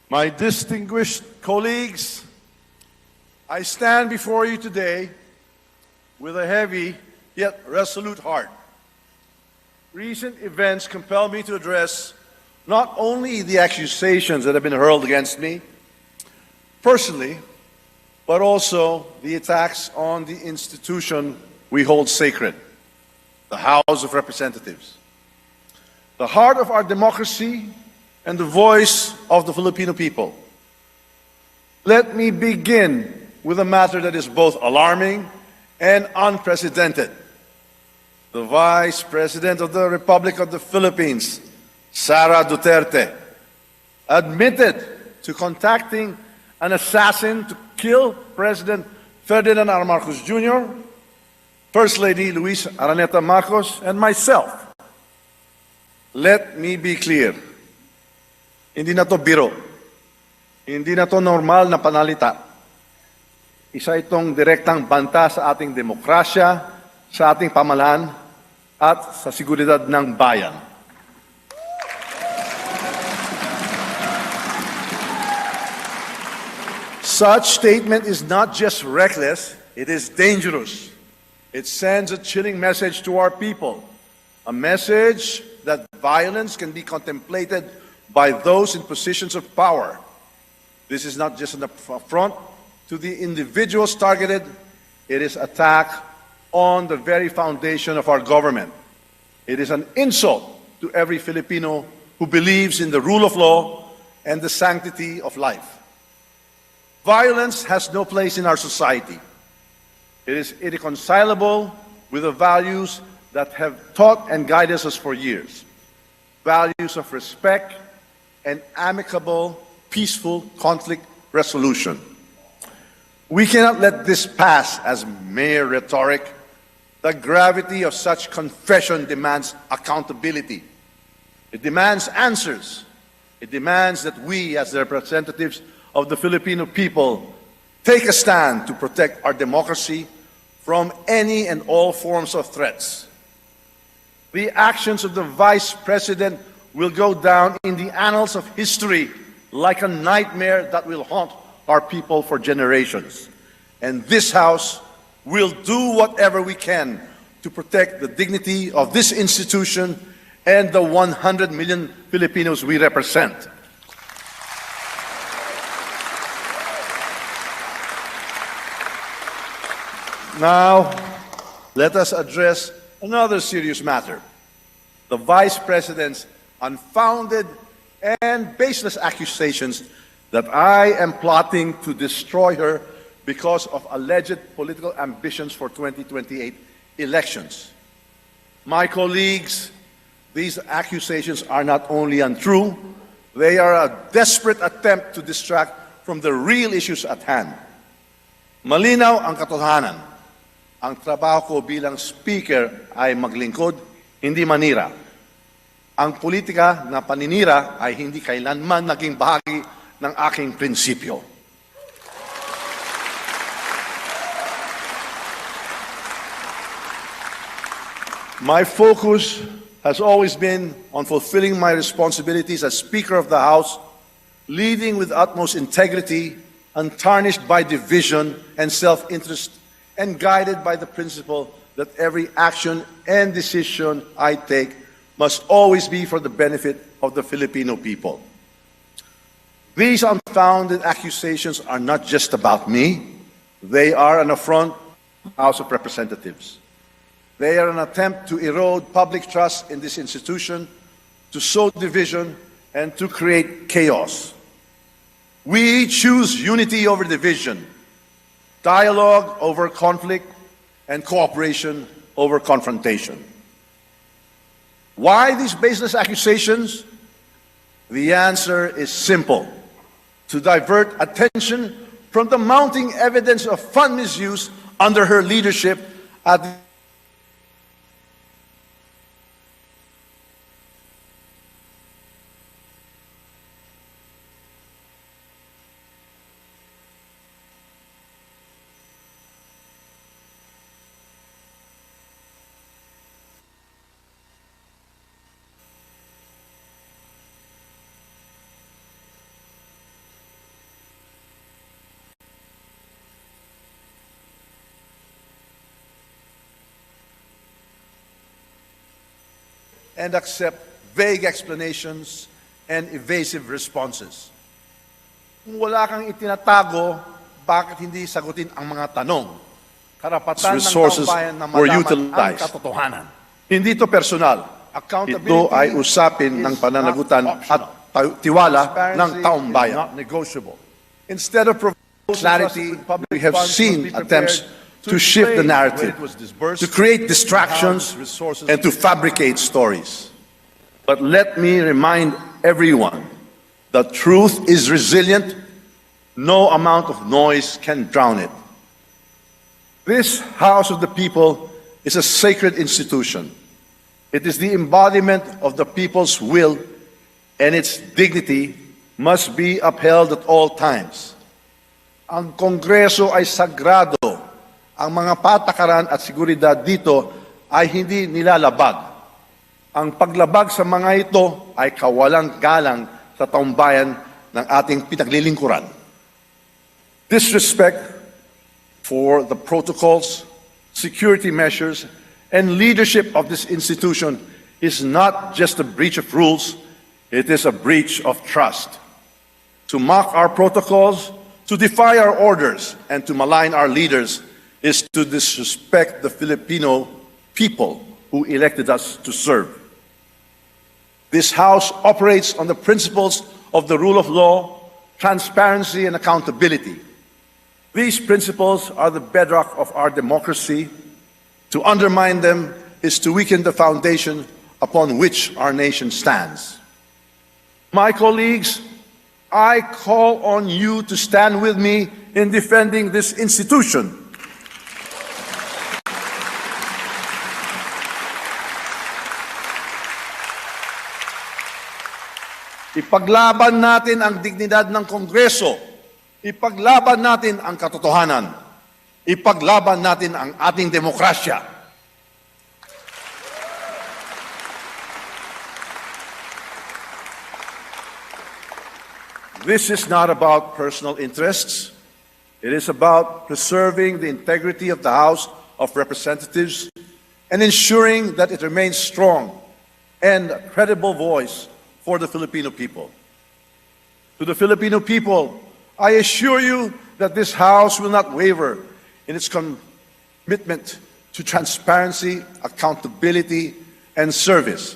My distinguished colleagues, I stand before you today with a heavy yet resolute heart. Recent events compel me to address not only the accusations that have been hurled against me personally, but also the attacks on the institution we hold sacred, the House of Representatives, the heart of our democracy and the voice of the Filipino people. Let me begin with a matter that is both alarming and unprecedented. The Vice President of the Republic of the Philippines, Sara Duterte, admitted to contacting an assassin to kill President Ferdinand R. Marcos Jr., First Lady Luis Araneta Marcos, and myself. Let me be clear. Hindi na to biro. Hindi na to normal na panalita. Isa itong direktang banta sa ating demokrasya, sa ating pamahalaan, at sa seguridad ng bayan. Such statement is not just reckless, it is dangerous. It sends a chilling message to our people, a message that violence can be contemplated by those in positions of power. This is not just an affront to the individuals targeted, it is attack on the very foundation of our government. It is an insult to every Filipino who believes in the rule of law and the sanctity of life. Violence has no place in our society. It is irreconcilable with the values that have taught and guided us for years. Values of respect and amicable, peaceful conflict resolution. We cannot let this pass as mere rhetoric. The gravity of such confession demands accountability. It demands answers. It demands that we, as the representatives of the Filipino people, take a stand to protect our democracy from any and all forms of threats. The actions of the Vice President will go down in the annals of history like a nightmare that will haunt our people for generations. And this House will do whatever we can to protect the dignity of this institution and the 100 million Filipinos we represent. Now, let us address another serious matter: the Vice President's unfounded and baseless accusations that I am plotting to destroy her because of alleged political ambitions for 2028 elections. My colleagues, these accusations are not only untrue, they are a desperate attempt to distract from the real issues at hand. Malinaw ang katotohanan. Ang trabaho ko bilang speaker ay maglingkod, hindi manira. Ang politika na paninira ay hindi kailanman naging bahagi ng aking prinsipyo. My focus has always been on fulfilling my responsibilities as Speaker of the House, leading with utmost integrity, untarnished by division and self-interest, and guided by the principle that every action and decision I take must always be for the benefit of the Filipino people. These unfounded accusations are not just about me. They are an affront to the House of Representatives. They are an attempt to erode public trust in this institution, to sow division, and to create chaos. We choose unity over division, dialogue over conflict, and cooperation over confrontation. Why these baseless accusations? The answer is simple: to divert attention from the mounting evidence of fund misuse under her leadership at the and accept vague explanations and evasive responses. Kung wala kang itinatago, bakit hindi sagutin ang mga tanong? Karapatan ng taong bayan na malaman ang katotohanan. Hindi ito personal. Ito ay usapin ng pananagutan at tiwala ng taong bayan. Instead of providing clarity, we have seen attempts to shift the narrative, to create distractions, and to fabricate stories. But let me remind everyone that truth is resilient. No amount of noise can drown it. This House of the People is a sacred institution. It is the embodiment of the people's will, and its dignity must be upheld at all times. Ang Kongreso ay sagrado. Ang mga patakaran at seguridad dito ay hindi nilalabag. Ang paglabag sa mga ito ay kawalang galang sa taong bayan ng ating pinaglilingkuran. Disrespect for the protocols, security measures, and leadership of this institution is not just a breach of rules, it is a breach of trust. To mock our protocols, to defy our orders, and to malign our leaders is to disrespect the Filipino people who elected us to serve. This House operates on the principles of the rule of law, transparency, and accountability. These principles are the bedrock of our democracy. To undermine them is to weaken the foundation upon which our nation stands. My colleagues, I call on you to stand with me in defending this institution. Ipaglaban natin ang dignidad ng Kongreso. Ipaglaban natin ang katotohanan. Ipaglaban natin ang ating demokrasya. This is not about personal interests. It is about preserving the integrity of the House of Representatives and ensuring that it remains strong and a credible voice for the Filipino people. To the Filipino people, I assure you that this House will not waver in its commitment to transparency, accountability, and service.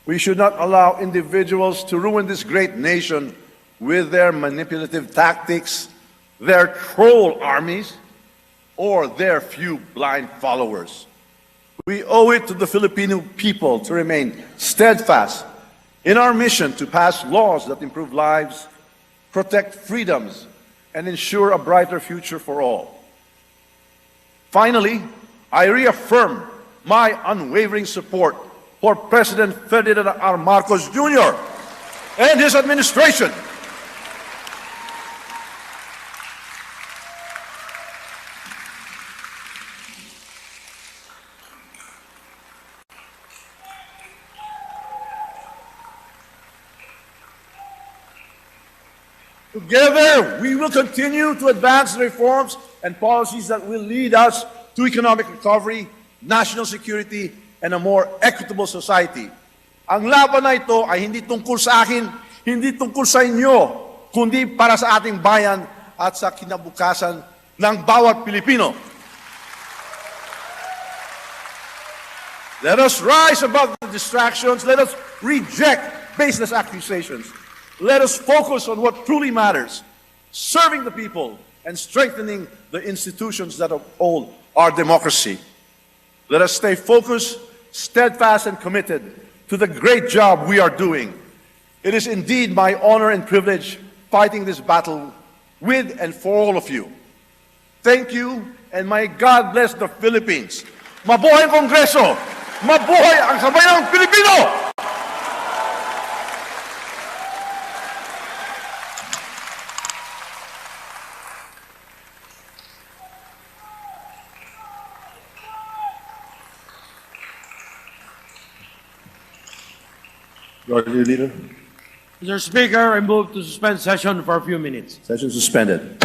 We should not allow individuals to ruin this great nation with their manipulative tactics, their troll armies, or their few blind followers. We owe it to the Filipino people to remain steadfast in our mission to pass laws that improve lives, protect freedoms, and ensure a brighter future for all. Finally, I reaffirm my unwavering support for President Ferdinand R. Marcos Jr. and his administration. Together, we will continue to advance the reforms and policies that will lead us to economic recovery, national security, and a more equitable society. Ang laban na ito ay hindi tungkol sa akin, hindi tungkol sa inyo, kundi para sa ating bayan at sa kinabukasan ng bawat Pilipino. Let us rise above the distractions. Let us reject baseless accusations. Let us focus on what truly matters, serving the people and strengthening the institutions that uphold our democracy. Let us stay focused, steadfast, and committed to the great job we are doing. It is indeed my honor and privilege fighting this battle with and for all of you. Thank you, and may God bless the Philippines. Mabuhay ang Kongreso! Mabuhay ang sambayang Pilipino! Majority Leader. Mr. Speaker, I move to suspend session for a few minutes. Session suspended.